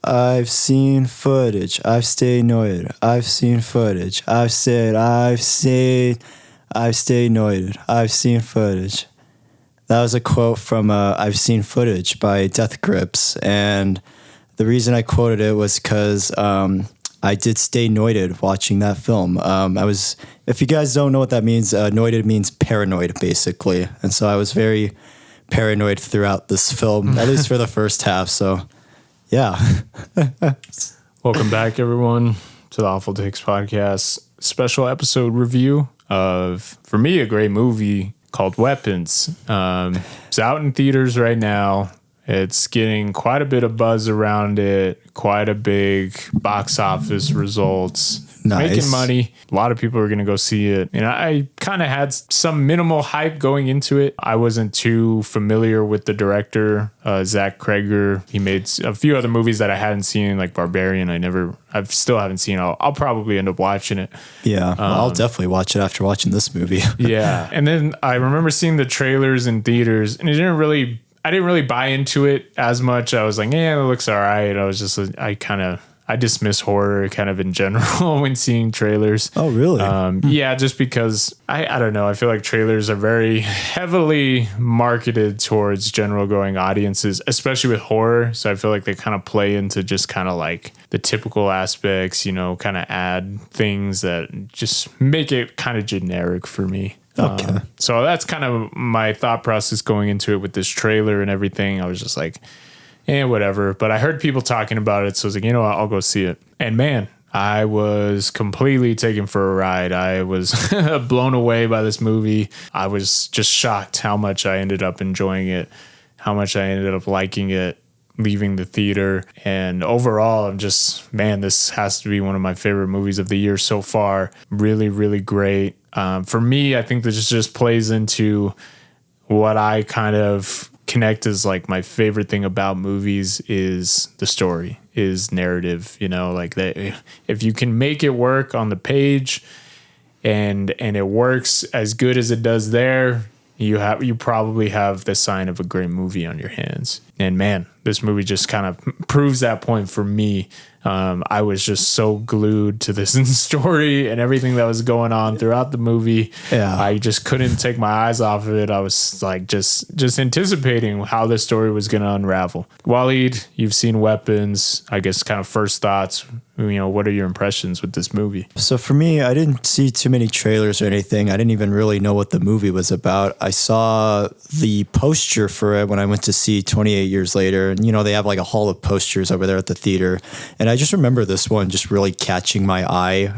I've seen footage. I've stayed noided. I've seen footage. I've stayed noided. I've seen footage. That was a quote from I've Seen Footage by Death Grips. And the reason I quoted it was because I did stay noided watching that film. If you guys don't know what that means, noided means paranoid, basically. And so I was very paranoid throughout this film, at least for the first half. So, yeah. Welcome back, everyone, to the Awful Takes Podcast special episode review of, for me, a great movie called Weapons. It's out in theaters right now. It's getting quite a bit of buzz around it, quite a big box office results. Nice. Making money. A lot of people are going to go see it. And I kind of had some minimal hype going into it. I wasn't too familiar with the director, Zach Cregger. He made a few other movies that I hadn't seen, like Barbarian. I still haven't seen. I'll probably end up watching it. Yeah, I'll definitely watch it after watching this movie. Yeah. And then I remember seeing the trailers in theaters, and I didn't really buy into it as much. I was like, yeah, it looks all right. I was just, I dismiss horror kind of in general when seeing trailers. Oh, really? Yeah, just because I don't know. I feel like trailers are very heavily marketed towards general going audiences, especially with horror. So I feel like they kind of play into just kind of like the typical aspects, kind of add things that just make it kind of generic for me. Okay. So that's kind of my thought process going into it with this trailer and everything. I was just like, whatever. But I heard people talking about it, so I was like, you know what, I'll go see it. And man, I was completely taken for a ride. I was blown away by this movie. I was just shocked how much I ended up enjoying it, how much I ended up liking it, leaving the theater. And overall, I'm just, man, this has to be one of my favorite movies of the year so far. Really, really great. For me, I think this just plays into what I kind of connect as like my favorite thing about movies is the story, is narrative, like that. If you can make it work on the page and it works as good as it does there, you probably have the sign of a great movie on your hands. And man, this movie just kind of proves that point for me. I was just so glued to this story and everything that was going on throughout the movie. Yeah. I just couldn't take my eyes off of it. I was like just anticipating how this story was going to unravel. Wallied, you've seen Weapons. I guess kind of first thoughts. What are your impressions with this movie? So for me, I didn't see too many trailers or anything. I didn't even really know what the movie was about. I saw the poster for it when I went to see 28 Years Later. And, they have like a hall of posters over there at the theater. And I just remember this one just really catching my eye.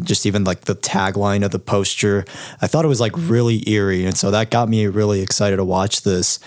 Just even like the tagline of the poster. I thought it was like really eerie. And so that got me really excited to watch this.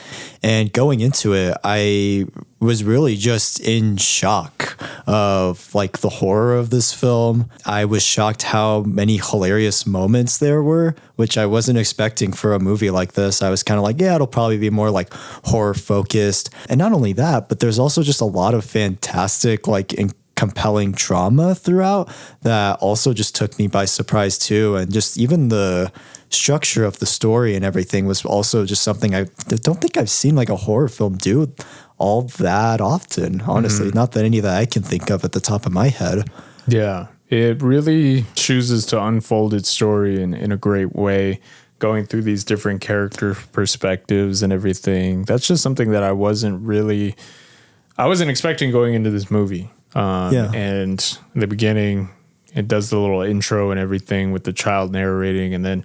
And going into it, I was really just in shock of like the horror of this film. I was shocked how many hilarious moments there were, which I wasn't expecting for a movie like this. I was kind of like, yeah, it'll probably be more like horror focused. And not only that, but there's also just a lot of fantastic, like compelling drama throughout that also just took me by surprise too. And just even the structure of the story and everything was also just something I don't think I've seen like a horror film do all that often, honestly. Mm-hmm. Not that any that I can think of at the top of my head. Yeah, it really chooses to unfold its story in a great way, going through these different character perspectives and everything. That's just something that I wasn't expecting going into this movie. And in the beginning, it does the little intro and everything with the child narrating, and then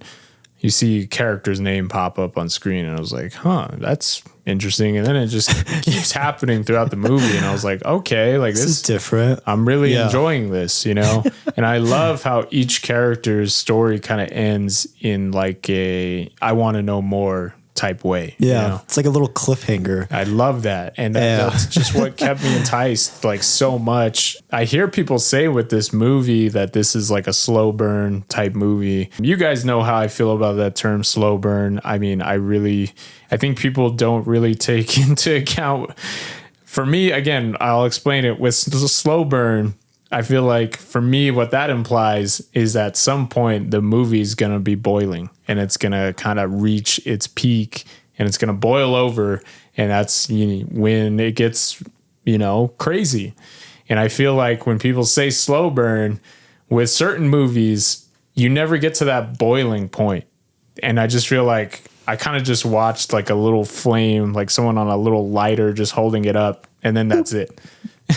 you see character's name pop up on screen, and I was like, that's interesting. And then it just keeps happening throughout the movie, and I was like, okay, like this is different. I'm really enjoying this, And I love how each character's story kind of ends in like a I want to know more type way. Yeah. It's like a little cliffhanger. I love that. And that's just what kept me enticed like so much. I hear people say with this movie that this is like a slow burn type movie. You guys know how I feel about that term slow burn. I mean, I think people don't really take into account. For me, again, I'll explain it with slow burn. I feel like for me, what that implies is at some point the movie's going to be boiling and it's going to kind of reach its peak and it's going to boil over. And that's when it gets, crazy. And I feel like when people say slow burn with certain movies, you never get to that boiling point. And I just feel like I kind of just watched like a little flame, like someone on a little lighter just holding it up, and then that's it.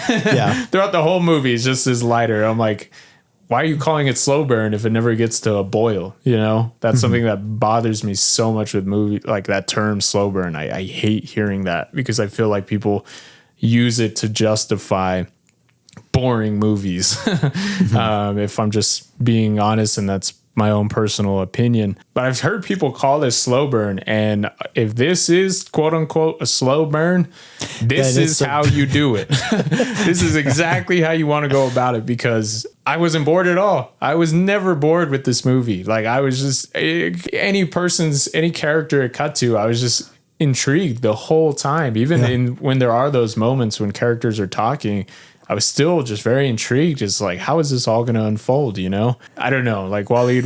Yeah. Throughout the whole movie, it's just this lighter. I'm like, why are you calling it slow burn if it never gets to a boil? You know, that's something that bothers me so much with movie, like that term slow burn. I hate hearing that because I feel like people use it to justify boring movies. If I'm just being honest, and that's my own personal opinion. But I've heard people call this slow burn, and if this is quote unquote a slow burn, this is how you do it. This is exactly how you want to go about it, because I wasn't bored at all. I was never bored with this movie. Like, I was just any character it cut to, I was just intrigued the whole time. Even when there are those moments when characters are talking, I was still just very intrigued. It's like, how is this all going to unfold? You know, I don't know. Like, Wallied,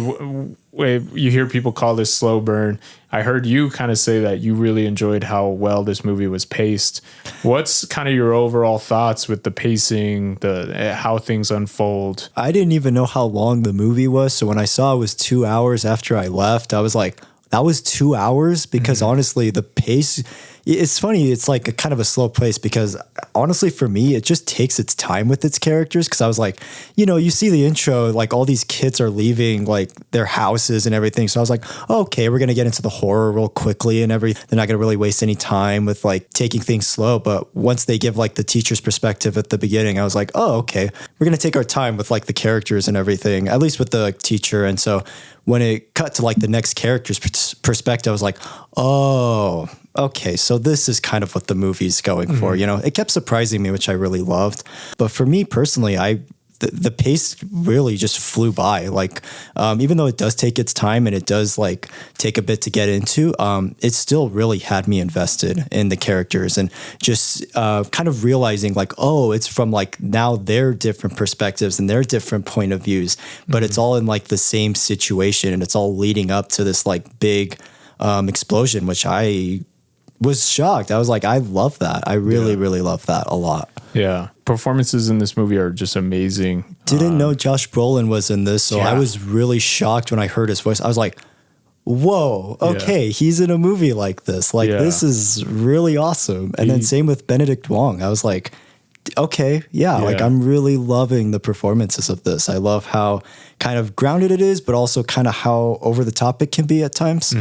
you hear people call this slow burn. I heard you kind of say that you really enjoyed how well this movie was paced. What's kind of your overall thoughts with the pacing, how things unfold? I didn't even know how long the movie was. So when I saw it was 2 hours after I left, I was like, that was 2 hours? Because honestly, the pace, it's funny. It's like a kind of a slow pace, because honestly, for me, it just takes its time with its characters. Cause I was like, you know, you see the intro, like all these kids are leaving like their houses and everything. So I was like, okay, we're going to get into the horror real quickly and everything. They're not going to really waste any time with like taking things slow. But once they give like the teacher's perspective at the beginning, I was like, oh, okay, we're going to take our time with like the characters and everything, at least with the teacher. And so when it cut to like the next character's perspective, I was like, oh, okay, so this is kind of what the movie's going for. You know, it kept surprising me, which I really loved. But for me personally, the pace really just flew by. Like, even though it does take its time and it does like take a bit to get into, it still really had me invested in the characters, and just kind of realizing like, oh, it's from like now their different perspectives and their different point of views, but it's all in like the same situation, and it's all leading up to this like big explosion, which I was shocked. I was like, I love that. I really, really love that a lot. Yeah. Performances in this movie are just amazing. Didn't know Josh Brolin was in this, so I was really shocked when I heard his voice. I was like, whoa, okay, he's in a movie like this. Like, this is really awesome. And then same with Benedict Wong. I was like, okay, like I'm really loving the performances of this. I love how kind of grounded it is, but also kind of how over the top it can be at times.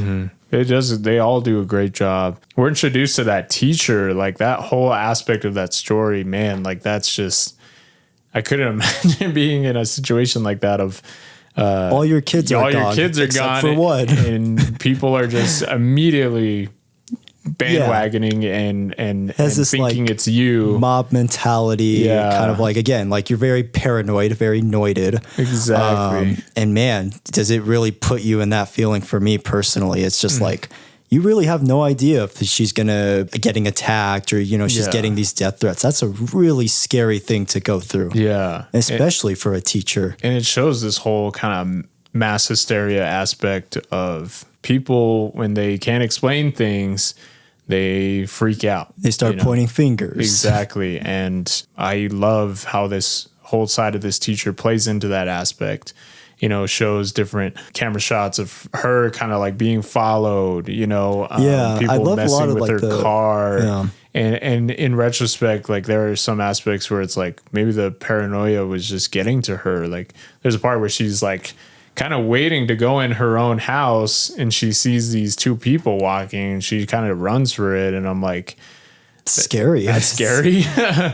It does. They all do a great job. We're introduced to that teacher, like that whole aspect of that story, man. Like, that's just, I couldn't imagine being in a situation like that of all your kids are gone. All your kids are gone for one, and people are just immediately bandwagoning and this thinking like it's you. Mob mentality, kind of like, again, like you're very paranoid, very noited. Exactly. And man, does it really put you in that feeling? For me personally, it's just like, you really have no idea if she's getting attacked, or, you know, she's getting these death threats. That's a really scary thing to go through. Yeah. Especially for a teacher. And it shows this whole kind of mass hysteria aspect of people, when they can't explain things, they freak out. They start pointing fingers. Exactly. And I love how this whole side of this teacher plays into that aspect. You know, shows different camera shots of her kind of like being followed, you know, people messing with her car. Yeah. And in retrospect, like there are some aspects where it's like maybe the paranoia was just getting to her. Like there's a part where she's like kind of waiting to go in her own house, and she sees these two people walking, and she kind of runs for it. And I'm like, scary. That's scary.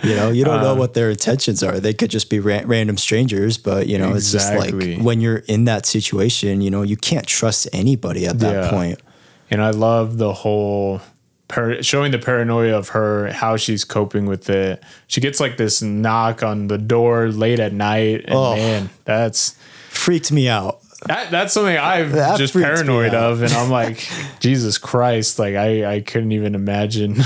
You know, you don't know what their intentions are. They could just be random strangers, but you know, it's just like when you're in that situation, you know, you can't trust anybody at that point. And I love the whole showing the paranoia of her, how she's coping with it. She gets like this knock on the door late at night, and man, that's freaked me out. That's something I've just paranoid of, and I'm like, Jesus Christ, like I couldn't even imagine.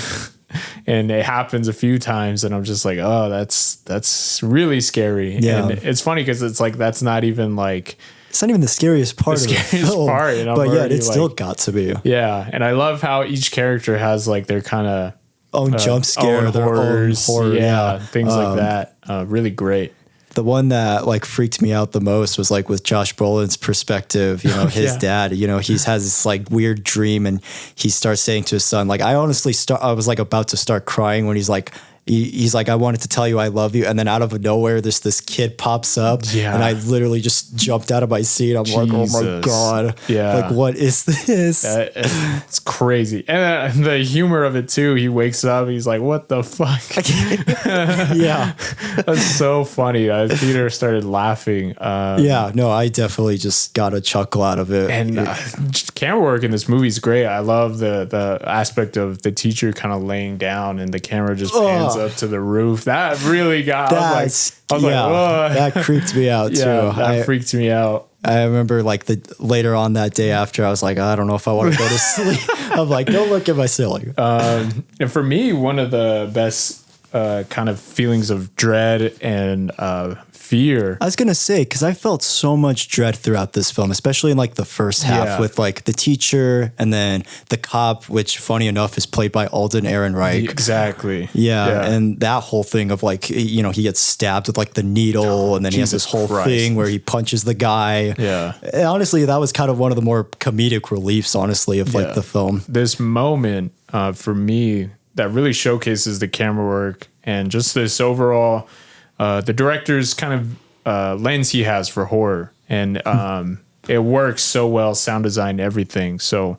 And it happens a few times, and I'm just like, oh, that's really scary. Yeah. And it's funny because it's like, that's not even like, it's not even the scariest part of the film, but yet it still got to be. Yeah. And I love how each character has like their kind of own jump scare, own their horrors, own horror. yeah, things like that. Really great. The one that like freaked me out the most was like with Josh Brolin's perspective, his Yeah. dad, he has this like weird dream and he starts saying to his son, like, I honestly I was like about to start crying when he's like, I wanted to tell you I love you. And then out of nowhere, this kid pops up Yeah. and I literally just jumped out of my seat. I'm like, oh my Jesus. God. Yeah. Like, what is this? It's crazy. And the humor of it too. He wakes up, he's like, what the fuck? Yeah. That's so funny. Peter started laughing. Yeah, no, I definitely just got a chuckle out of it. And just camera work in this movie is great. I love the aspect of the teacher kind of laying down and the camera just pans up to the roof. That really got, I was like, whoa. That creeped me out too. Yeah, that freaked me out. I remember like later on that day after, I was like, I don't know if I want to go to sleep. I'm like, don't look at my ceiling. And for me, one of the best kind of feelings of dread and fear. I was going to say, because I felt so much dread throughout this film, especially in like the first half with like the teacher and then the cop, which funny enough is played by Alden Ehrenreich. Exactly. Yeah. And that whole thing of like, he gets stabbed with like the needle and then he has this whole thing where he punches the guy. Yeah. And honestly, that was kind of one of the more comedic reliefs, honestly, of like the film. This moment for me that really showcases the camera work and just this overall, the director's kind of lens he has for horror. And it works so well, sound design, everything. So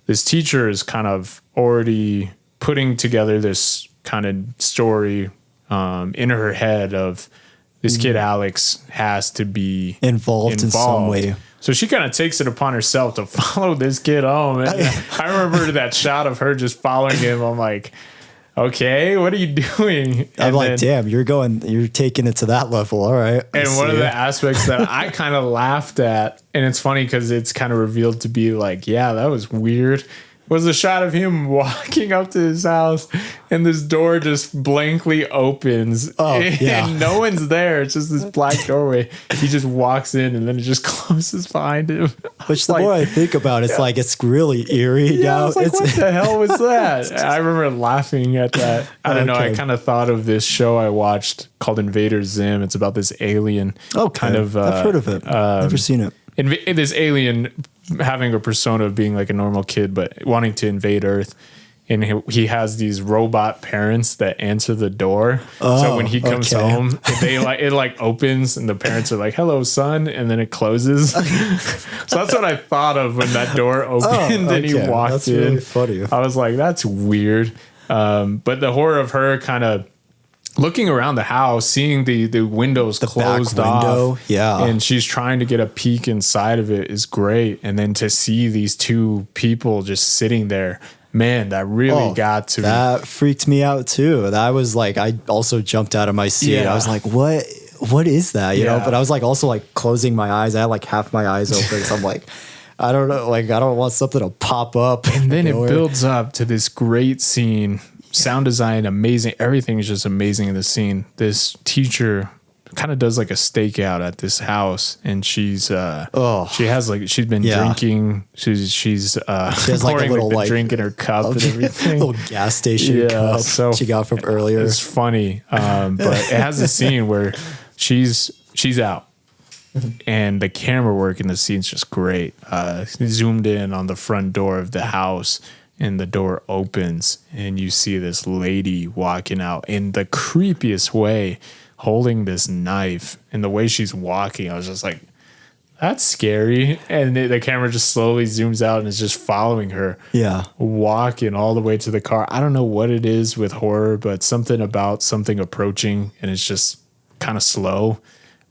this teacher is kind of already putting together this kind of story in her head of this kid, Alex, has to be involved in some way. So she kind of takes it upon herself to follow this kid home. And I remember that shot of her just following him. I'm like, okay, what are you doing? I'm like, damn, you're taking it to that level. All right. And one of the aspects that I kind of laughed at, and it's funny because it's kind of revealed to be like, yeah, that was weird, was the shot of him walking up to his house and this door just blankly opens. And no one's there. It's just this black doorway. He just walks in and then it just closes behind him. Which the more I think about it, it's like, it's really eerie. Yeah, I was like, it's, what the hell was that? I remember laughing at that. I don't know. I kind of thought of this show I watched called Invader Zim. It's about this alien. Kind of. I've heard of it. Never seen it. This alien having a persona of being like a normal kid, but wanting to invade Earth. And he has these robot parents that answer the door. So when he comes home, it opens and the parents are like, hello, son. And then it closes. So that's what I thought of when that door opened and he walked that's in. Really funny. I was like, that's weird. But the horror of her kind of looking around the house, seeing the windows closed off. Yeah. And she's trying to get a peek inside of it is great. And then to see these two people just sitting there, man, that really got to me. That freaked me out too. That was like, I also jumped out of my seat. Yeah. I was like, what is that? You know, but I was like also like closing my eyes. I had like half my eyes open. So I'm like, I don't know. Like, I don't want something to pop up. And then it builds up to this great scene. Sound design, amazing. Everything is just amazing in the scene. This teacher kind of does like a stakeout at this house, and she's she's been drinking. She's has like a little the drink in her cup and everything. Little gas station cup she got from earlier. It's funny, but it has a scene where she's out. And the camera work in the scene's just great. Zoomed in on the front door of the house, and the door opens and you see this lady walking out in the creepiest way, holding this knife. And the way she's walking, I was just like, that's scary. And the camera just slowly zooms out and is just following her. Yeah. Walking all the way to the car. I don't know what it is with horror, but something about something approaching and it's just kind of slow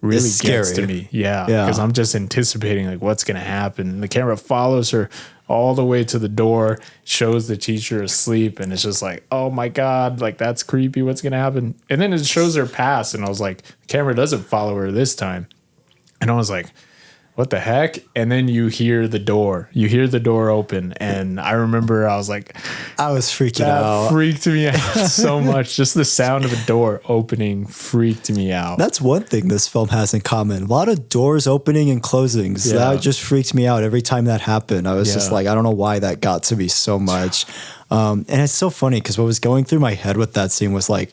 really gets to me. Yeah. Because I'm just anticipating like what's going to happen. And the camera follows her all the way to the door, shows the teacher asleep, and it's just like, oh my God, like that's creepy. What's going to happen? And then it shows her pass, and I was like, the camera doesn't follow her this time. And I was like, what the heck? And then you hear the door open. And I remember I was like, I was freaking that out. freaked me out so much. Just the sound of a door opening freaked me out. That's one thing this film has in common. A lot of doors opening and closings. Yeah. That just freaked me out every time that happened. I was just like, I don't know why that got to me so much. And it's so funny because what was going through my head with that scene was like,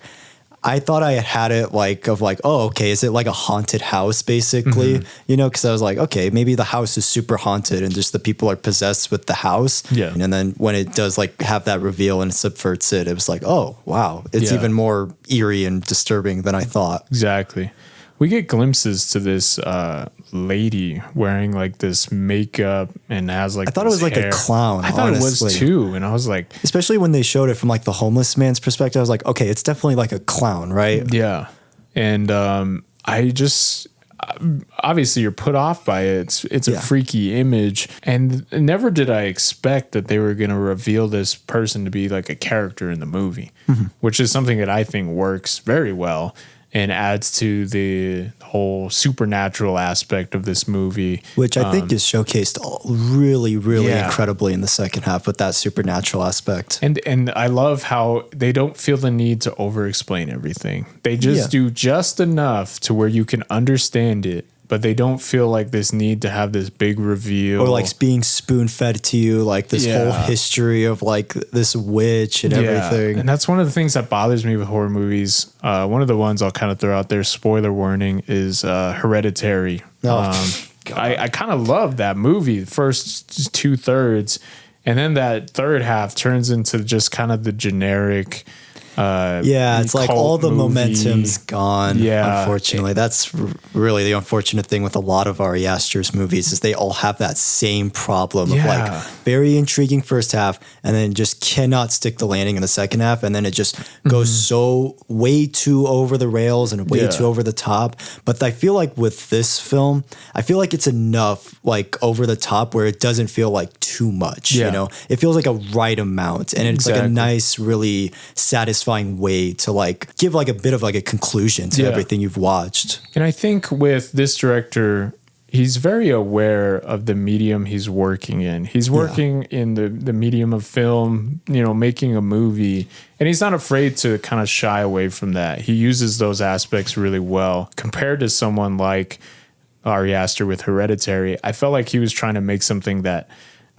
I thought I had it oh, okay, is it like a haunted house basically? You know, because I was like, okay, maybe the house is super haunted and just the people are possessed with the house. Yeah. And then when it does like have that reveal and subverts it, it was like, oh, wow, it's even more eerie and disturbing than I thought. Exactly. We get glimpses to this lady wearing like this makeup and has like, I thought it was like a clown. I thought honestly. it was too. And I was like, especially when they showed it from like the homeless man's perspective, I was like, okay, it's definitely like a clown, right? yeah. And I just, obviously you're put off by it. It's a freaky image. And never did I expect that they were going to reveal this person to be like a character in the movie, which is something that I think works very well and adds to the whole supernatural aspect of this movie. Which I think is showcased really, really incredibly in the second half with that supernatural aspect. And I love how they don't feel the need to over-explain everything. They just do just enough to where you can understand it, but they don't feel like this need to have this big reveal. Or like being spoon-fed to you, like this whole history of like this witch and everything. And that's one of the things that bothers me with horror movies. One of the ones I'll kind of throw out there, spoiler warning, is Hereditary. I kind of love that movie, the first 2/3. And then that third half turns into just kind of the generic... it's like all the movie. Momentum's gone. Yeah. Unfortunately, that's really the unfortunate thing with a lot of Ari Aster's movies is they all have that same problem of like very intriguing first half and then just cannot stick the landing in the second half. And then it just goes so way too over the rails and way too over the top. But I feel like with this film, I feel like it's enough like over the top where it doesn't feel like too much, you know, it feels like a right amount and it's like a nice, really satisfying way to like give like a bit of like a conclusion to everything you've watched. And I think with this director, he's very aware of the medium he's working in. He's working in the medium of film, you know, making a movie, and he's not afraid to kind of shy away from that. He uses those aspects really well compared to someone like Ari Aster with Hereditary. I felt like he was trying to make something that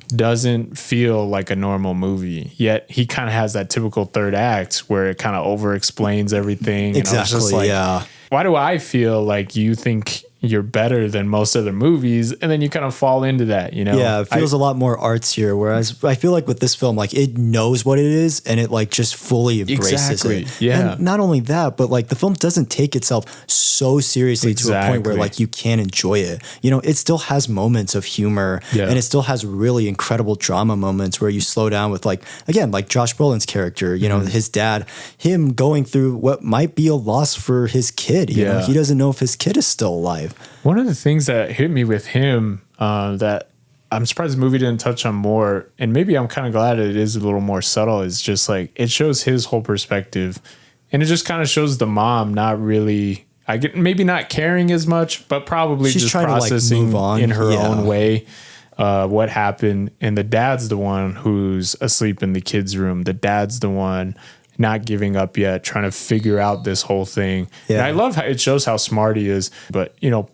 doesn't feel like a normal movie, yet he kind of has that typical third act where it kind of over explains everything. Exactly. And I was just like, why do I feel like you think you're better than most other movies? And then you kind of fall into that, you know? Yeah, it feels a lot more artsier. Whereas I feel like with this film, like it knows what it is and it like just fully embraces it. Yeah. And not only that, but like the film doesn't take itself so seriously to a point where like you can't enjoy it. You know, it still has moments of humor and it still has really incredible drama moments where you slow down with like, again, like Josh Brolin's character, you know, his dad, him going through what might be a loss for his kid. You know, he doesn't know if his kid is still alive. One of the things that hit me with him that I'm surprised the movie didn't touch on more, and maybe I'm kind of glad it is a little more subtle, is just like it shows his whole perspective, and it just kind of shows the mom not really, maybe not caring as much, but probably she's just trying processing to like move on in her own way what happened, and the dad's the one who's asleep in the kids' room. The dad's the one not giving up yet, trying to figure out this whole thing. Yeah. And I love how it shows how smart he is, but you know,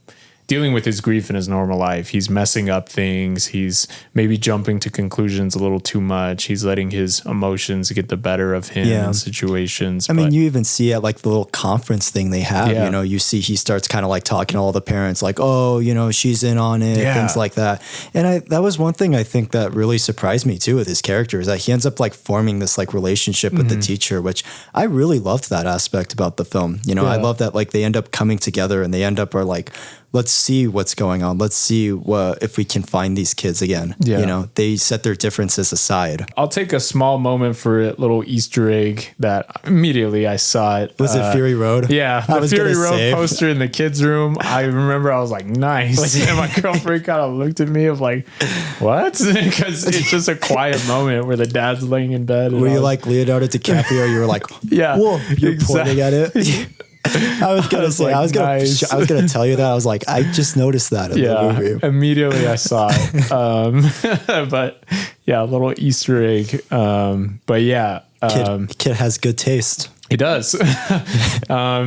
dealing with his grief in his normal life, he's messing up things. He's maybe jumping to conclusions a little too much. He's letting his emotions get the better of him in situations. I mean, you even see at like the little conference thing they have, you know, you see he starts kind of like talking to all the parents like, oh, you know, she's in on it, things like that. And that was one thing I think that really surprised me too with his character is that he ends up like forming this like relationship with the teacher, which I really loved that aspect about the film. You know, I love that like they end up coming together and they end up are like, let's see what's going on. Let's see if we can find these kids again. You know, they set their differences aside. I'll take a small moment for a little Easter egg that immediately I saw it. Was it Fury Road? Yeah, the Fury Road poster in the kids' room. I remember I was like, nice. And my girlfriend kind of looked at me of like, what? Because it's just a quiet moment where the dad's laying in bed. Were you like Leonardo DiCaprio? You were like, whoa, you're pointing at it. I was gonna say, like, I was gonna, nice. I was gonna tell you that. I was like, I just noticed that in the movie. Immediately I saw it. But yeah, a little Easter egg. But yeah, Kid has good taste. he does. I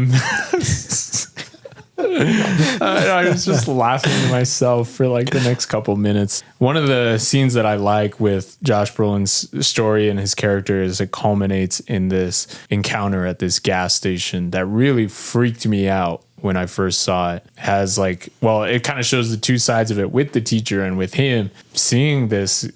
was just laughing to myself for like the next couple minutes. One of the scenes that I like with Josh Brolin's story and his character is it culminates in this encounter at this gas station that really freaked me out when I first saw it. Has like, well, it kind of shows the two sides of it with the teacher and with him seeing this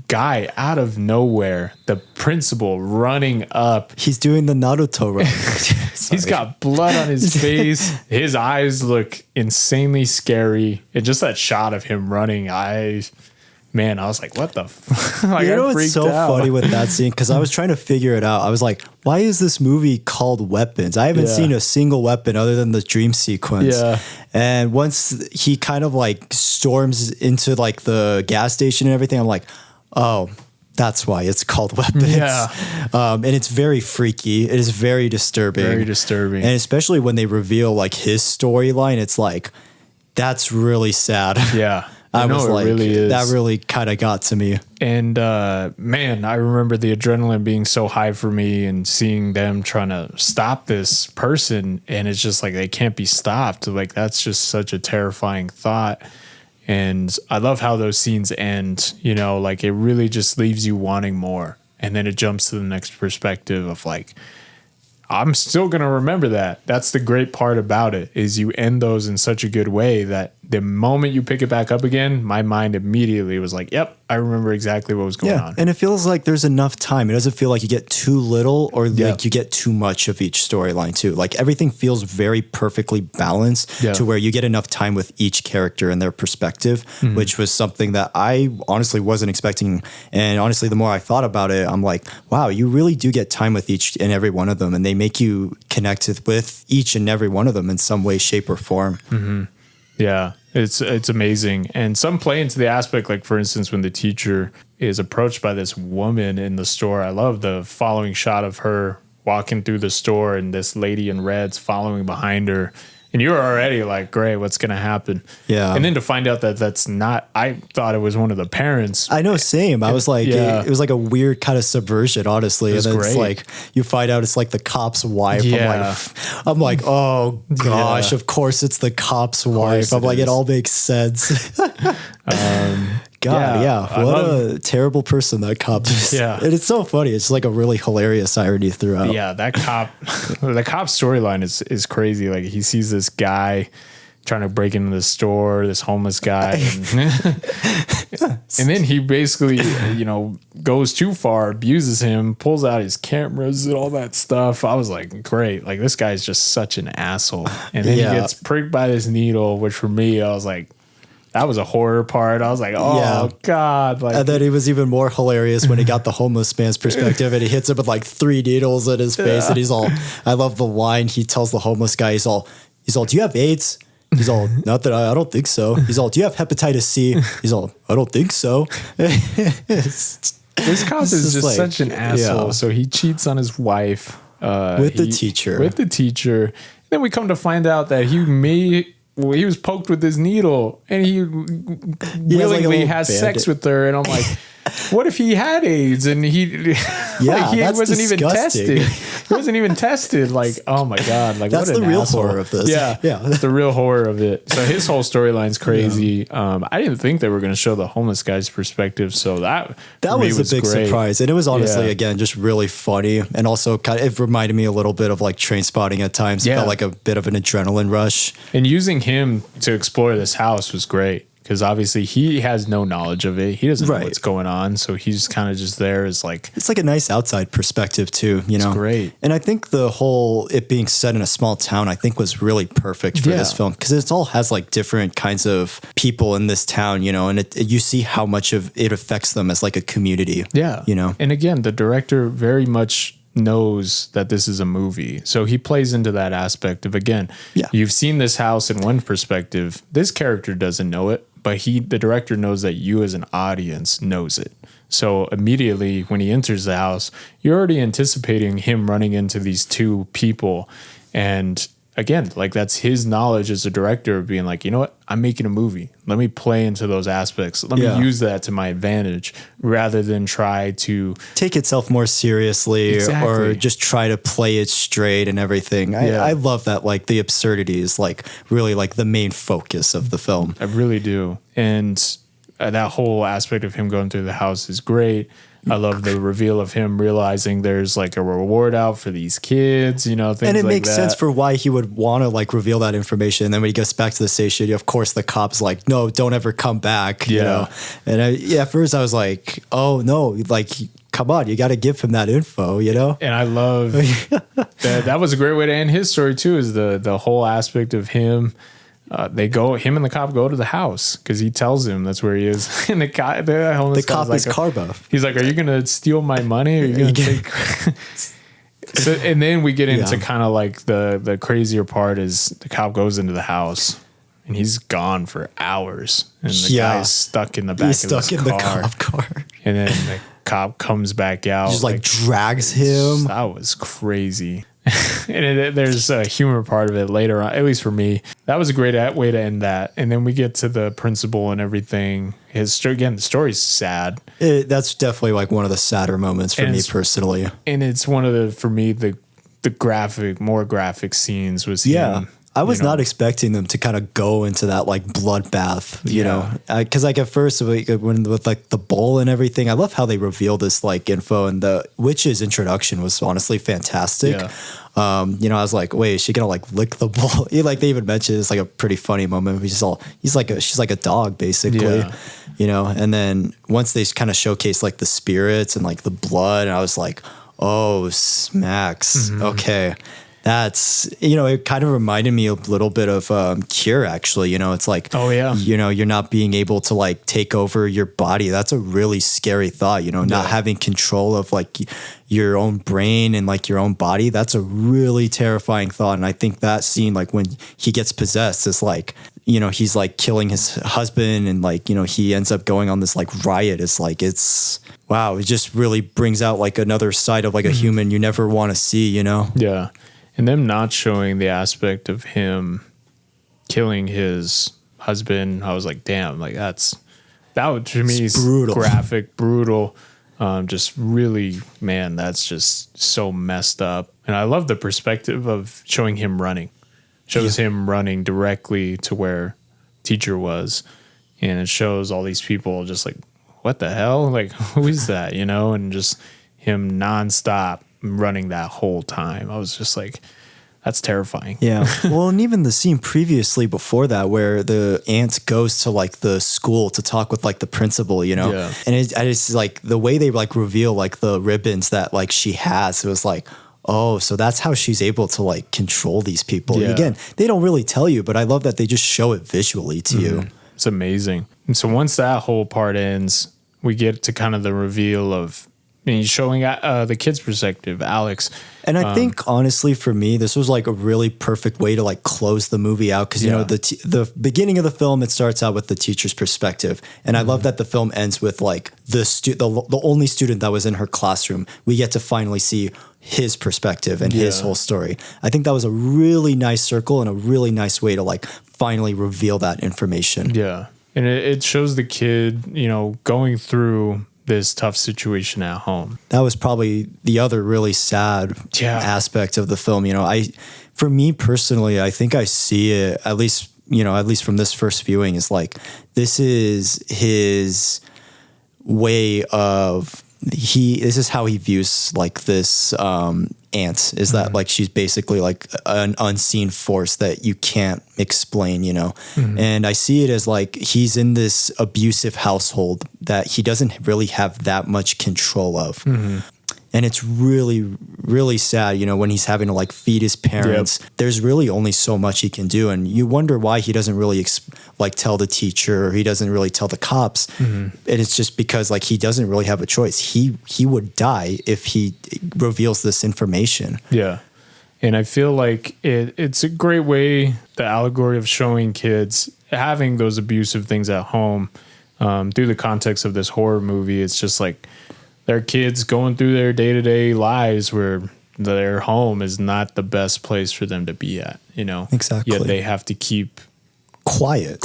guy out of nowhere, the principal running up. He's doing the Naruto run. He's got blood on his face. His eyes look insanely scary. And just that shot of him running, I was like, what the like, you know what's so funny with that scene? Because I was trying to figure it out. I was like, why is this movie called Weapons? I haven't seen a single weapon other than the dream sequence. Yeah. And once he kind of like storms into like the gas station and everything, I'm like, oh, that's why it's called Weapons. Yeah. And it's very freaky. It is very disturbing. Very disturbing. And especially when they reveal like his storyline, it's like, that's really sad. Yeah. I was it like, really is. that really kind of got to me. And man, I remember the adrenaline being so high for me and seeing them trying to stop this person. And it's just like, they can't be stopped. Like, that's just such a terrifying thought. And I love how those scenes end, you know, like it really just leaves you wanting more. And then it jumps to the next perspective of like, I'm still going to remember that. That's the great part about it is you end those in such a good way that the moment you pick it back up again, my mind immediately was like, yep, I remember exactly what was going on. And it feels like there's enough time. It doesn't feel like you get too little or like you get too much of each storyline too. Like everything feels very perfectly balanced to where you get enough time with each character and their perspective, which was something that I honestly wasn't expecting. And honestly, the more I thought about it, I'm like, wow, you really do get time with each and every one of them. And they make you connected with each and every one of them in some way, shape, or form. Mm-hmm. Yeah, it's amazing. And some play into the aspect, like, for instance, when the teacher is approached by this woman in the store. I love the following shot of her walking through the store and this lady in red's following behind her. And you're already like, great, what's going to happen? Yeah. And then to find out that that's not, I thought it was one of the parents. I know, same. I was like, it was like a weird kind of subversion, honestly. And then it's like, you find out it's like the cop's wife. Yeah. I'm like, oh gosh, of course it's the cop's wife. I'm like, it all makes sense. God, what a terrible person that cop is. Yeah. And it's so funny. It's like a really hilarious irony throughout. Yeah, that cop, the cop storyline is crazy. Like he sees this guy trying to break into the store, this homeless guy. And then he basically, goes too far, abuses him, pulls out his cameras and all that stuff. I was like, great. Like this guy's just such an asshole. And then he gets pricked by this needle, which for me, I was like, that was a horror part. I was like, oh, God. Like, and then it was even more hilarious when he got the homeless man's perspective and he hits him with like 3 needles in his face. And he's all, I love the line he tells the homeless guy, he's all, do you have AIDS? He's all, not that I don't think so. He's all, do you have hepatitis C? He's all, I don't think so. This cop is just like, such an asshole. Yeah. So he cheats on his wife. With the teacher. Then we come to find out that he was poked with his needle and he willingly has sex with her. And I'm like, what if he had AIDS and he wasn't even tested? He wasn't even tested. Like, oh my God. Like, that's what the real horror of this. Yeah. That's the real horror of it. So his whole storyline's crazy. Yeah. I didn't think they were going to show the homeless guy's perspective. So that was a big surprise. And it was honestly, again, just really funny. And also it reminded me a little bit of like Trainspotting at times. It felt like a bit of an adrenaline rush. And using him to explore this house was great. Because obviously he has no knowledge of it. He doesn't know what's going on. So he's kind of just there as like... It's like a nice outside perspective too, It's great. And I think the whole, it being set in a small town, I think was really perfect for this film. Because it all has like different kinds of people in this town, and you see how much of it affects them as like a community. Yeah. And again, the director very much knows that this is a movie. So he plays into that aspect of, again, you've seen this house in one perspective. This character doesn't know it. But the director knows that you as an audience knows it. So immediately when he enters the house, you're already anticipating him running into these two people. And again, like that's his knowledge as a director of being like, you know what, I'm making a movie. Let me play into those aspects. Let me use that to my advantage rather than try to take itself more seriously or just try to play it straight and everything. I love that. Like the absurdity is like really like the main focus of the film. I really do. And that whole aspect of him going through the house is great. I love the reveal of him realizing there's like a reward out for these kids, you know, things and it like makes sense for why he would want to like reveal that information. And then when he gets back to the station, of course, the cop's like, no, don't ever come back. You know? And at first I was like, oh no, like, come on, you got to give him that info, you know? And I love that was a great way to end his story too, is the whole aspect of him. Him and the cop go to the house because he tells him that's where he is. And the cop is Carbo. He's like, are you going to steal my money? Or are you going to take... So, and then we get into kind of like the crazier part is the cop goes into the house and he's gone for hours. And the guy's stuck in the back of the cop car. And then the cop comes back out. Just like drags him. That was crazy. And there's a humor part of it later on, at least for me. That was a great way to end that. And then we get to the principal and everything. The story's sad. That's definitely like one of the sadder moments for me personally. And it's one of the more graphic scenes was him. I was not expecting them to kind of go into that like bloodbath, you know, because like at first when with like the bowl and everything, I love how they reveal this like info, and the witch's introduction was honestly fantastic. You know, I was like, wait, is she gonna like lick the bowl? Like they even mentioned it's like a pretty funny moment. She's like a dog basically, you know. And then once they kind of showcase like the spirits and like the blood, and I was like, oh, smacks, okay. That's, you know, it kind of reminded me a little bit of Cure, actually. You know, it's like, you know, you're not being able to like take over your body. That's a really scary thought, you know, not having control of like your own brain and like your own body. That's a really terrifying thought. And I think that scene, like when he gets possessed, is like, you know, he's like killing his husband and like, you know, he ends up going on this like riot. It's like, wow, it just really brings out like another side of like a human you never want to see, you know? Yeah. And them not showing the aspect of him killing his husband, I was like, damn, like that to me is brutal. Graphic, brutal. Just really, man, that's just so messed up. And I love the perspective of showing him running. Shows him running directly to where teacher was. And it shows all these people just like, what the hell? Like, who is that? You know, and just him nonstop running that whole time. I was just like, that's terrifying. Yeah. Well, and even the scene previously before that where the aunt goes to like the school to talk with like the principal, you know, and I just like the way they like reveal like the ribbons that like she has, it was like, oh, so that's how she's able to like control these people. And again, they don't really tell you, but I love that they just show it visually to you. It's amazing. And so once that whole part ends, we get to kind of the reveal of showing the kid's perspective, Alex. And I think honestly for me, this was like a really perfect way to like close the movie out. Cause you know, the beginning of the film, it starts out with the teacher's perspective. And I love that the film ends with like the only student that was in her classroom. We get to finally see his perspective and his whole story. I think that was a really nice circle and a really nice way to like finally reveal that information. Yeah. And it shows the kid, you know, going through this tough situation at home. That was probably the other really sad aspect of the film. You know, for me personally, I think I see it at least from this first viewing is like, this is his way of, this is how he views like this, aunt is that like she's basically like an unseen force that you can't explain, you know. And I see it as like he's in this abusive household that he doesn't really have that much control of. And it's really, really sad, you know, when he's having to like feed his parents. There's really only so much he can do. And you wonder why he doesn't really like tell the teacher, or he doesn't really tell the cops. And it's just because like he doesn't really have a choice. He would die if he reveals this information. Yeah. And I feel like it's a great way, the allegory of showing kids having those abusive things at home through the context of this horror movie. It's just like, their kids going through their day-to-day lives where their home is not the best place for them to be at. you know. Exactly. Yet they have to keep quiet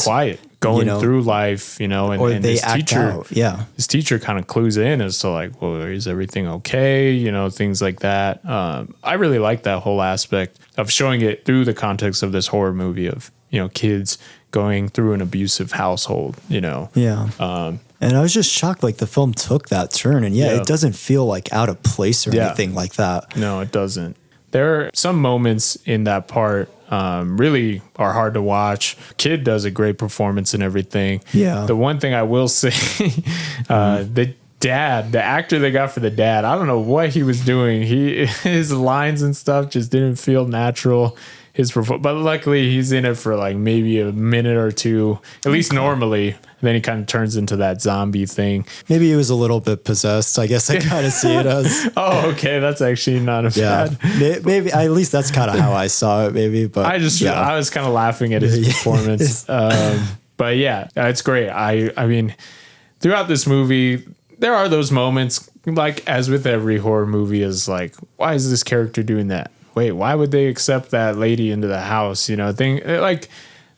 going through life, you know, and, or and they his act teacher, out. Yeah. his teacher kind of clues in as to like, well, is everything okay? You know, things like that. I really like that whole aspect of showing it through the context of this horror movie of, you know, kids going through an abusive household, you know. Yeah. And I was just shocked, like the film took that turn, and it doesn't feel like out of place or anything like that. No, it doesn't. There are some moments in that part really are hard to watch. Kid does a great performance and everything. Yeah. The one thing I will say, the actor they got for the dad, I don't know what he was doing. His lines and stuff just didn't feel natural. But luckily he's in it for like maybe a minute or two, at least normally. Then he kind of turns into that zombie thing. Maybe he was a little bit possessed. I guess I kind of see it as. Oh, okay. That's actually not a bad. Maybe at least that's kind of how I saw it. Maybe, but I was kind of laughing at his performance. But yeah, it's great. I mean, throughout this movie, there are those moments, like as with every horror movie, is like, why is this character doing that? Wait, why would they accept that lady into the house? You know, like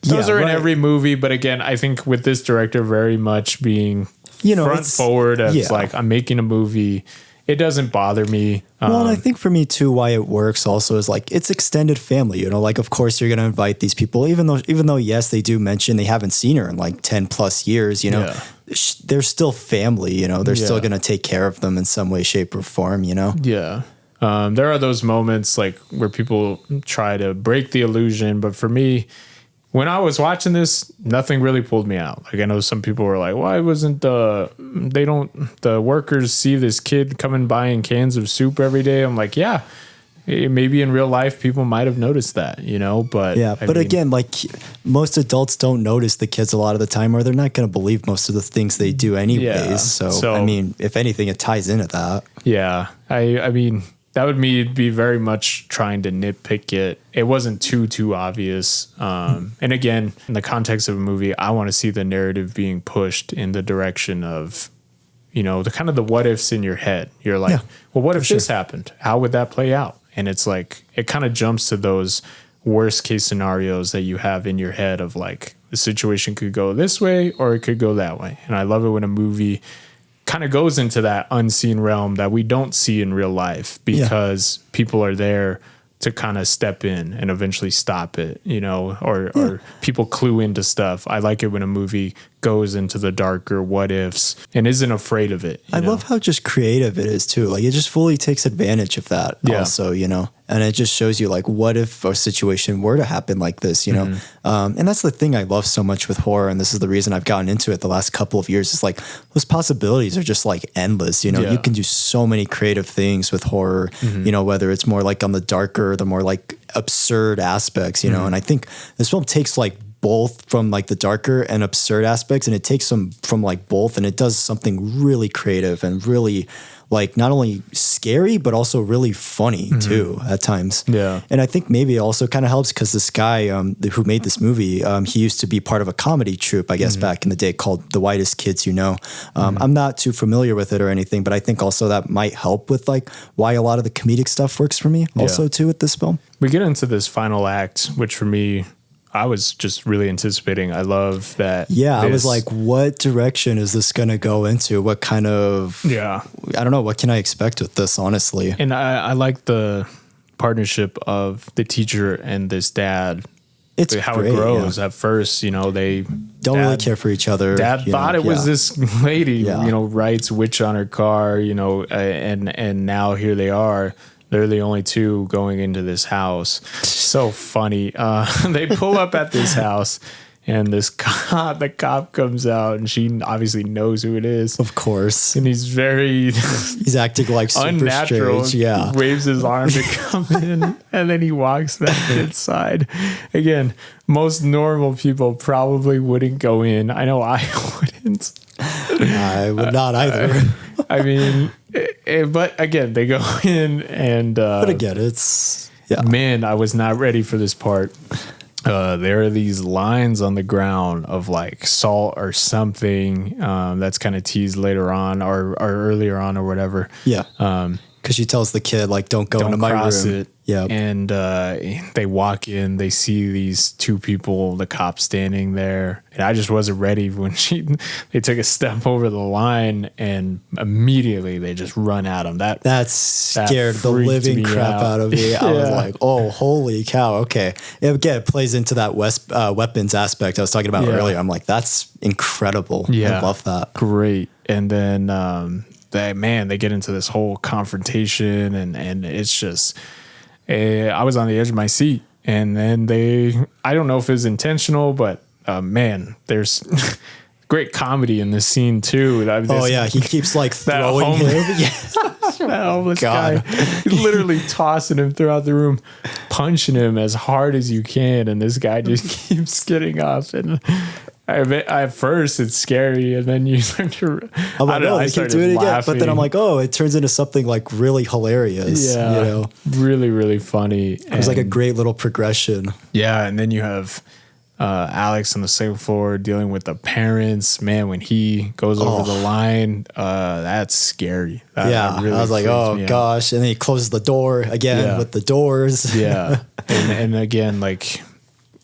those are in every movie. But again, I think with this director very much being front forward as like, I'm making a movie. It doesn't bother me. Well, and I think for me too, why it works also is like it's extended family, you know, like of course you're going to invite these people, even though, yes, they do mention they haven't seen her in like 10 plus years, you know, they're still family, you know, they're still going to take care of them in some way, shape or form, you know? Yeah. There are those moments like where people try to break the illusion. But for me, when I was watching this, nothing really pulled me out. Like I know some people were like, why wasn't the workers see this kid coming by in cans of soup every day? I'm like, yeah, maybe in real life people might have noticed that, you know, but again, like most adults don't notice the kids a lot of the time, or they're not going to believe most of the things they do anyways. Yeah. So I mean, if anything, it ties into that. Yeah. I mean, that would be very much trying to nitpick it. It wasn't too obvious. And again, in the context of a movie, I want to see the narrative being pushed in the direction of, you know, the kind of the what ifs in your head. You're like, well, what if this happened? How would that play out? And it's like, it kind of jumps to those worst case scenarios that you have in your head of like, the situation could go this way or it could go that way. And I love it when a movie kind of goes into that unseen realm that we don't see in real life because people are there to kind of step in and eventually stop it, you know, or people clue into stuff. I like it when a movie goes into the darker what ifs and isn't afraid of it. I love how just creative it is too. Like it just fully takes advantage of that also, you know, and it just shows you like, what if a situation were to happen like this, you know? And that's the thing I love so much with horror. And this is the reason I've gotten into it the last couple of years. Is like those possibilities are just like endless, you know, you can do so many creative things with horror, you know, whether it's more like on the darker, the more like absurd aspects, you know, and I think this film takes like both from like the darker and absurd aspects, and it takes them from like both, and it does something really creative and really like not only scary but also really funny too at times. And I think maybe it also kind of helps because this guy who made this movie, he used to be part of a comedy troupe, I guess, back in the day called The Whitest Kids You Know. I'm not too familiar with it or anything, but I think also that might help with like why a lot of the comedic stuff works for me also too with this film. We get into this final act, which for me, I was just really anticipating. I love that. Yeah, I was like, what direction is this going to go into? What kind of... I don't know. What can I expect with this, honestly? And I like the partnership of the teacher and this dad. It's how great, it grows. At first, you know, they... don't really care for each other. Dad thought it was this lady, you know, writes witch on her car, you know, and now here they are. They're the only two going into this house. So funny. They pull up at this house and the cop comes out and she obviously knows who it is. Of course. And he's acting like super unnatural. strange. Yeah. He waves his arm to come in and then he walks back inside. Again, most normal people probably wouldn't go in. I know I wouldn't. I would not either. I mean, but again, they go in and... but again, it's... Yeah. Man, I was not ready for this part. There are these lines on the ground of like salt or something that's kind of teased later on or earlier on or whatever. Yeah. Because she tells the kid, like, don't go into my room. Yep. And they walk in, they see these two people, the cops standing there. And I just wasn't ready when they took a step over the line, and immediately they just run at him. That scared the freaked living me crap out of me. I was like, oh, holy cow. Okay. Again, it plays into that weapons aspect I was talking about earlier. I'm like, that's incredible. Yeah. I love that. Great. And then they get into this whole confrontation, and it's just, I was on the edge of my seat. And then I don't know if it's intentional, but there's great comedy in this scene too. He keeps like throwing him. Yeah. That homeless guy, literally tossing him throughout the room, punching him as hard as you can, and this guy just keeps getting up. And at first it's scary, and then you start to. I'm like, I keep doing it again, but then I'm like, oh, it turns into something like really hilarious. Yeah, really, really funny. It was like a great little progression. Yeah, and then you have Alex on the second floor dealing with the parents. Man, when he goes over the line, that's scary. That really I was like, oh gosh, and then he closes the door again with the doors. Yeah, and again, like,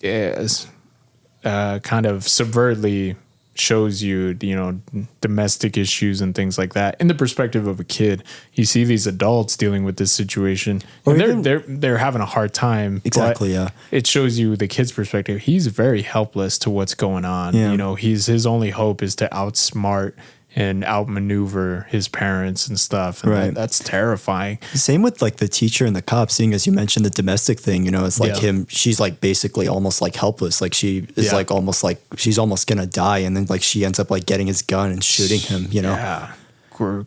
kind of subvertly shows you, domestic issues and things like that in the perspective of a kid. You see these adults dealing with this situation, and they're having a hard time. Exactly. It shows you the kid's perspective. He's very helpless to what's going on. Yeah. His only hope is to outsmart and outmaneuver his parents and stuff. And that's terrifying. Same with like the teacher and the cop, seeing as you mentioned the domestic thing, it's like she's like basically almost like helpless. Like she is like almost like she's almost going to die. And then like she ends up like getting his gun and shooting him, Yeah.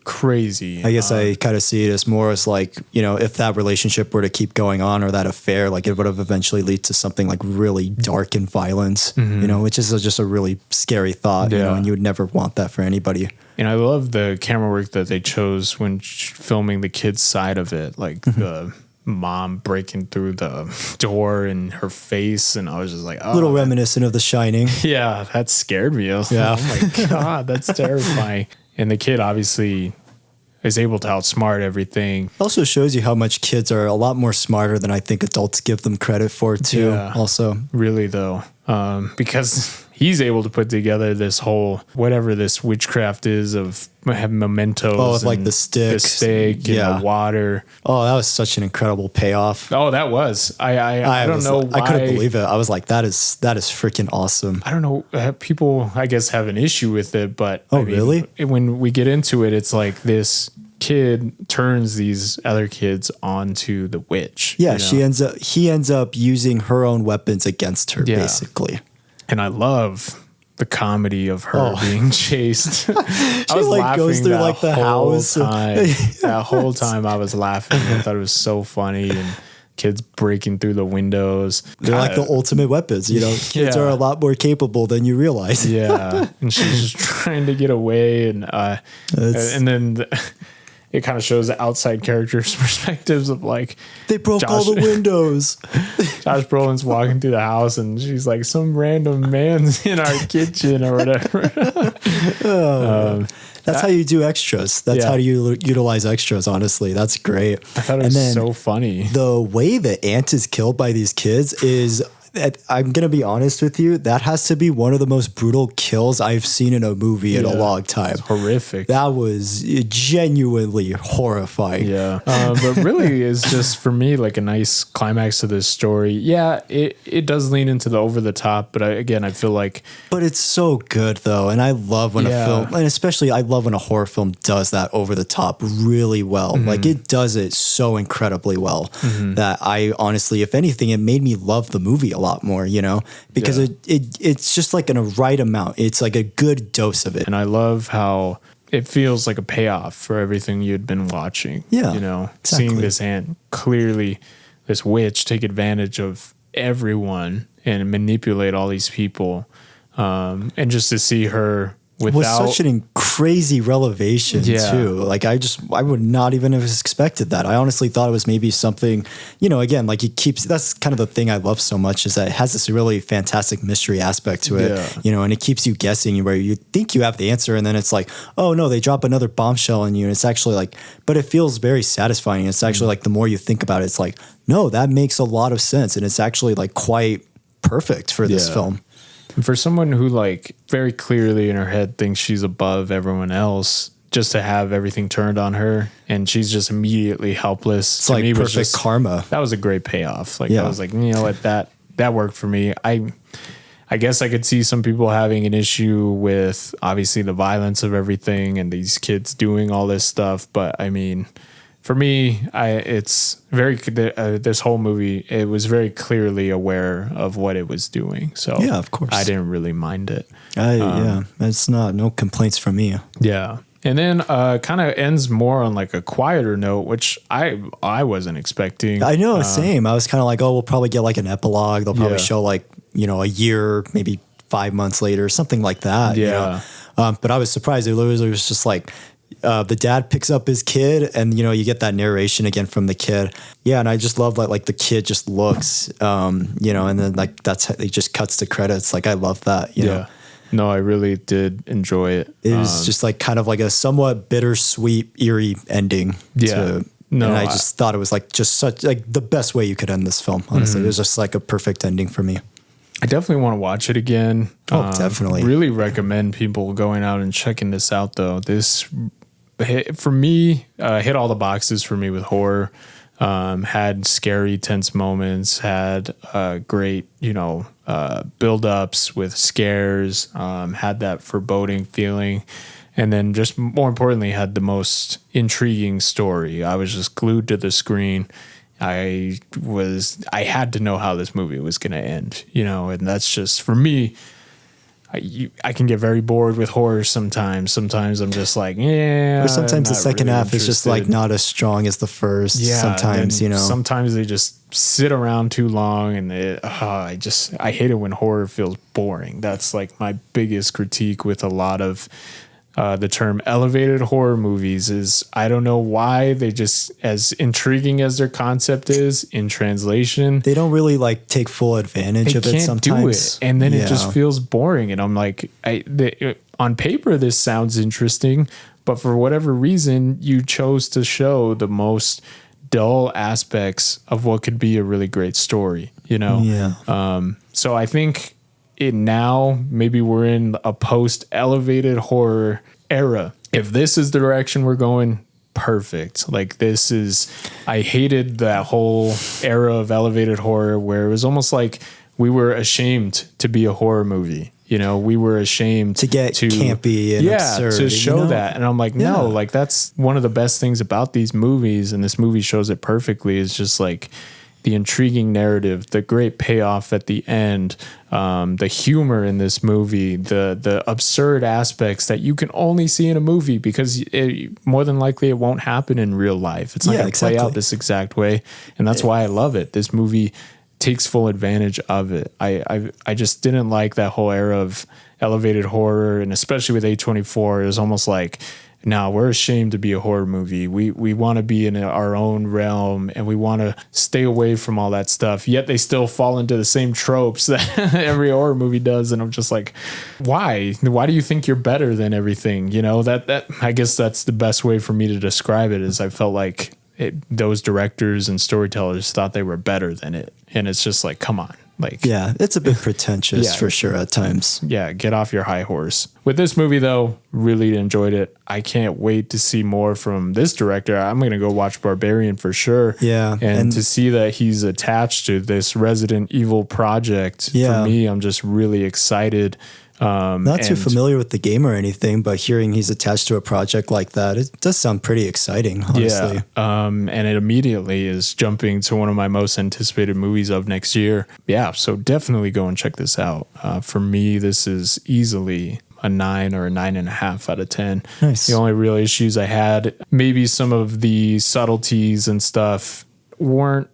Crazy. I guess I kind of see it as more as like, if that relationship were to keep going on, or that affair, like it would have eventually lead to something like really dark and violence, which is just a really scary thought, and you would never want that for anybody. And I love the camera work that they chose when filming the kid's side of it, like the mom breaking through the door and her face, and I was just like, a little reminiscent of The Shining. Yeah, that scared me. I was like, oh my God, that's terrifying. And the kid obviously is able to outsmart everything. It also shows you how much kids are a lot more smarter than I think adults give them credit for too. Yeah, also. Really though. Because he's able to put together this whole, whatever this witchcraft is of mementos. Oh, with like the sticks. The stake and the water. Oh, that was such an incredible payoff. Oh, that was. I don't know why. I couldn't believe it. I was like, that is freaking awesome. I don't know. People, I guess, have an issue with it, but. Really? When we get into it, it's like this kid turns these other kids onto the witch. Yeah, he ends up using her own weapons against her, basically. And I love the comedy of her being chased. She like goes through like the house. That whole time I was laughing. I thought it was so funny, and kids breaking through the windows. They're like the ultimate weapons, Kids are a lot more capable than you realize. Yeah, and she's just trying to get away, and then. It kind of shows the outside characters' perspectives of like they broke all the windows. Josh Brolin's walking through the house, and she's like, some random man's in our kitchen or whatever. That's how you do extras. That's how you utilize extras. Honestly, that's great. I thought it was so funny. The way the aunt is killed by these kids is. I'm going to be honest with you. That has to be one of the most brutal kills I've seen in a movie in a long time. It's horrific. That was genuinely horrifying. Yeah. But really is just for me like a nice climax to this story. Yeah, it does lean into the over the top, but I feel like. But it's so good though. And I love when a film, and especially I love when a horror film does that over the top really well. Mm-hmm. Like it does it so incredibly well that I honestly, if anything, it made me love the movie a lot more, because it's just like in a right amount. It's like a good dose of it. And I love how it feels like a payoff for everything you'd been watching. Yeah. Exactly. Seeing this aunt, clearly this witch, take advantage of everyone and manipulate all these people. And just to see her without such an crazy revelation too. Like I would not even have expected that. I honestly thought it was maybe something, again, like that's kind of the thing I love so much, is that it has this really fantastic mystery aspect to it, and it keeps you guessing where you think you have the answer. And then it's like, oh no, they drop another bombshell on you. And it's actually like, but it feels very satisfying. It's actually like the more you think about it, it's like, no, that makes a lot of sense. And it's actually like quite perfect for this film. And for someone who like very clearly in her head thinks she's above everyone else, just to have everything turned on her and she's just immediately helpless. It's like me perfect was karma. That was a great payoff. Like I was like, you know what, that worked for me. I guess I could see some people having an issue with obviously the violence of everything and these kids doing all this stuff. But I mean, for me, it's very this whole movie. It was very clearly aware of what it was doing. So yeah, of course, I didn't really mind it. It's no complaints from me. Yeah, and then kind of ends more on like a quieter note, which I wasn't expecting. I know, same. I was kind of like, oh, we'll probably get like an epilogue. They'll probably show like a year, maybe 5 months later, something like that. Yeah. But I was surprised. It literally was just like, the dad picks up his kid and, you get that narration again from the kid. Yeah. And I just love that, like the kid just looks, and then like he just cuts to credits. Like I love that, you know? No, I really did enjoy it. It was just like kind of like a somewhat bittersweet, eerie ending. And I just thought it was like just such like the best way you could end this film. Honestly, it was just like a perfect ending for me. I definitely want to watch it again. Oh, definitely. Really recommend people going out and checking this out, though. This, for me, hit all the boxes for me with horror. Had scary, tense moments. Had great, build-ups with scares. Had that foreboding feeling. And then just more importantly, had the most intriguing story. I was just glued to the screen. I had to know how this movie was going to end, and that's just for me. I can get very bored with horror sometimes. Sometimes I'm just like, or sometimes the second half is just like not as strong as the first. Yeah, sometimes, sometimes they just sit around too long, and I hate it when horror feels boring. That's like my biggest critique with a lot of the term elevated horror movies is I don't know why they just, as intriguing as their concept is in translation, they don't really like take full advantage of it sometimes. Do it. And then it just feels boring. And I'm like, on paper, this sounds interesting, but for whatever reason, you chose to show the most dull aspects of what could be a really great story, Yeah. So I think now maybe we're in a post elevated horror era. If this is the direction we're going, perfect. Like I hated that whole era of elevated horror where it was almost like we were ashamed to be a horror movie. We were ashamed to get campy and absurd, to show that. And I'm like, no, like that's one of the best things about these movies. And this movie shows it perfectly. Is just like the intriguing narrative, the great payoff at the end, the humor in this movie, the absurd aspects that you can only see in a movie because more than likely it won't happen in real life. It's not going to play out this exact way. And that's why I love it. This movie takes full advantage of it. I just didn't like that whole era of elevated horror, and especially with A24, it was almost like, no, we're ashamed to be a horror movie. We want to be in our own realm and we want to stay away from all that stuff. Yet they still fall into the same tropes that every horror movie does. And I'm just like, why? Why do you think you're better than everything? That I guess that's the best way for me to describe it. Is I felt like those directors and storytellers thought they were better than it. And it's just like, come on. Like, yeah, it's a bit pretentious for sure at times. Yeah, get off your high horse. With this movie, though, really enjoyed it. I can't wait to see more from this director. I'm going to go watch Barbarian for sure. Yeah. And to see that he's attached to this Resident Evil project, for me, I'm just really excited. Not too familiar with the game or anything, but hearing he's attached to a project like that, it does sound pretty exciting, honestly. Yeah. And it immediately is jumping to one of my most anticipated movies of next year. Yeah. So definitely go and check this out. For me, this is easily a 9 or a 9.5 out of 10. Nice. The only real issues I had, maybe some of the subtleties and stuff weren't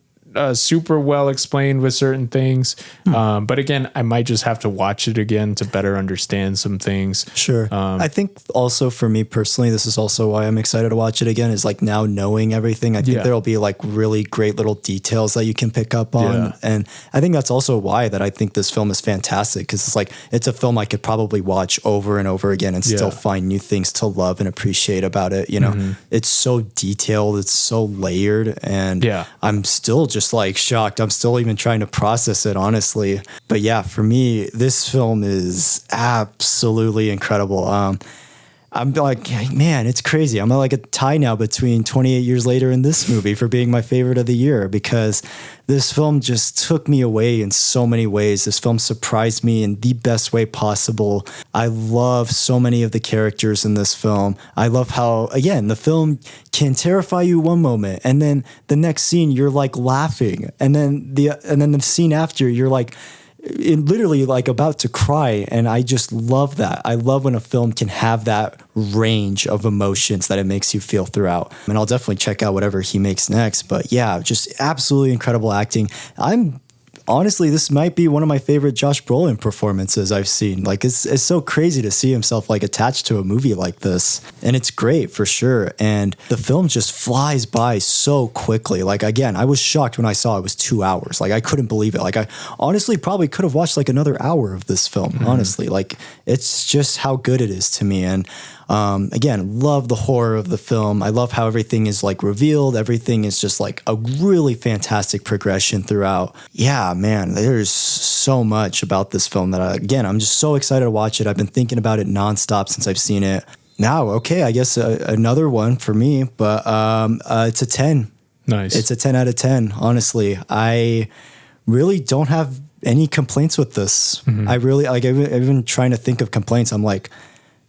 super well explained with certain things. But again, I might just have to watch it again to better understand some things. Sure. I think also for me personally, this is also why I'm excited to watch it again, is like now knowing everything. I think there'll be like really great little details that you can pick up on. Yeah. And I think that's also why that I think this film is fantastic, because it's like, it's a film I could probably watch over and over again and still find new things to love and appreciate about it. You know, it's so detailed, it's so layered, and I'm still just like shocked. I'm still even trying to process it, honestly. But yeah, for me, this film is absolutely incredible. I'm like, man, it's crazy. I'm like a tie now between 28 Years Later and this movie for being my favorite of the year, because this film just took me away in so many ways. This film surprised me in the best way possible. I love so many of the characters in this film. I love how, again, the film can terrify you one moment, and then the next scene you're like laughing, and then the scene after you're like, literally like about to cry. And I just love that. I love when a film can have that range of emotions that it makes you feel throughout. And I'll definitely check out whatever he makes next. But yeah, just absolutely incredible acting. Honestly, this might be one of my favorite Josh Brolin performances I've seen. Like, it's so crazy to see himself like attached to a movie like this. And it's great for sure. And the film just flies by so quickly. Like, again, I was shocked when I saw it was 2 hours. Like, I couldn't believe it. Like, I honestly probably could have watched like another hour of this film, honestly. Like, it's just how good it is to me. And again, love the horror of the film. I love how everything is like revealed. Everything is just like a really fantastic progression throughout. Yeah, man, there's so much about this film that I'm just so excited to watch it. I've been thinking about it nonstop since I've seen it. Now, okay, I guess another one for me, but it's a 10. Nice. It's a 10 out of 10. Honestly, I really don't have any complaints with this. I really like. I've been trying to think of complaints. I'm like,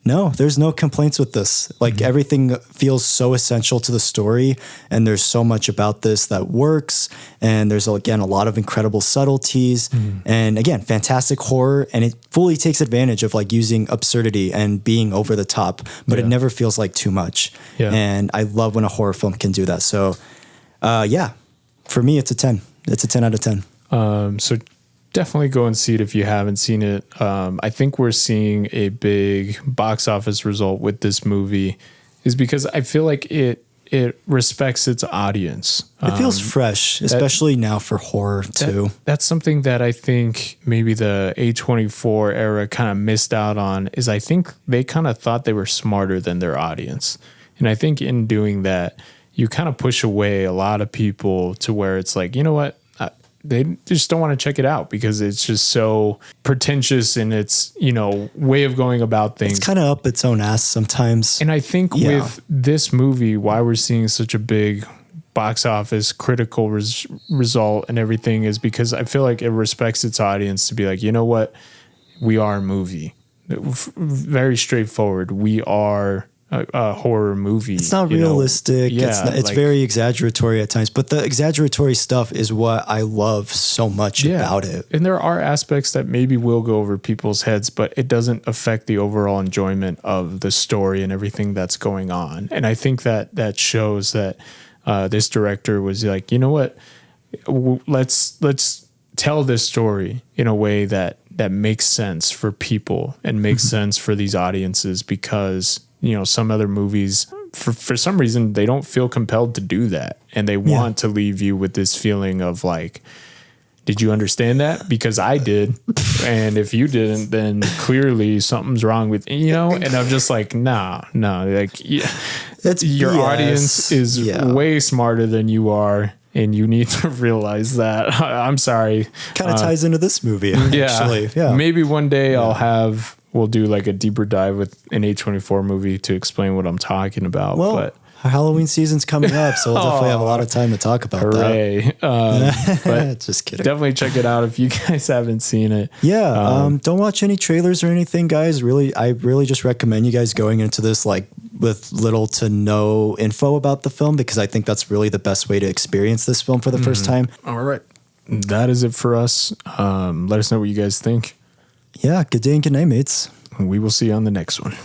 no, there's no complaints with this. Like, everything feels so essential to the story, and there's so much about this that works. And there's, again, a lot of incredible subtleties, and again, fantastic horror. And it fully takes advantage of like using absurdity and being over the top, but it never feels like too much. And I love when a horror film can do that. So, for me, it's a 10. It's a 10 out of 10. So definitely go and see it if you haven't seen it. I think we're seeing a big box office result with this movie is because I feel like it respects its audience. It feels fresh, especially now for horror too. That's something that I think maybe the A24 era kind of missed out on, is I think they kind of thought they were smarter than their audience. And I think in doing that, you kind of push away a lot of people to where it's like, you know what? They just don't want to check it out because it's just so pretentious in its, way of going about things. It's kind of up its own ass sometimes. And I think with this movie, why we're seeing such a big box office critical result and everything is because I feel like it respects its audience to be like, you know what? We are a movie. Very straightforward. We are a horror movie. It's not realistic. It's very exaggeratory at times, but the exaggeratory stuff is what I love so much about it. And there are aspects that maybe will go over people's heads, but it doesn't affect the overall enjoyment of the story and everything that's going on. And I think that shows that this director was like, you know what, let's tell this story in a way that makes sense for people and makes sense for these audiences, because some other movies, for some reason, they don't feel compelled to do that. And they want to leave you with this feeling of like, did you understand that? Because I did. And if you didn't, then clearly something's wrong with, and I'm just like, no, like, your BS. Audience is way smarter than you are. And you need to realize that. I'm sorry. Kind of ties into this movie, actually. Yeah. Maybe one day we'll do like a deeper dive with an A24 movie to explain what I'm talking about. Well, but Halloween season's coming up, so we'll definitely have a lot of time to talk about that. But just kidding. Definitely check it out if you guys haven't seen it. Yeah. Don't watch any trailers or anything, guys. I really just recommend you guys going into this like with little to no info about the film, because I think that's really the best way to experience this film for the first time. All right. That is it for us. Let us know what you guys think. Yeah. Good day and good night, mates. We will see you on the next one.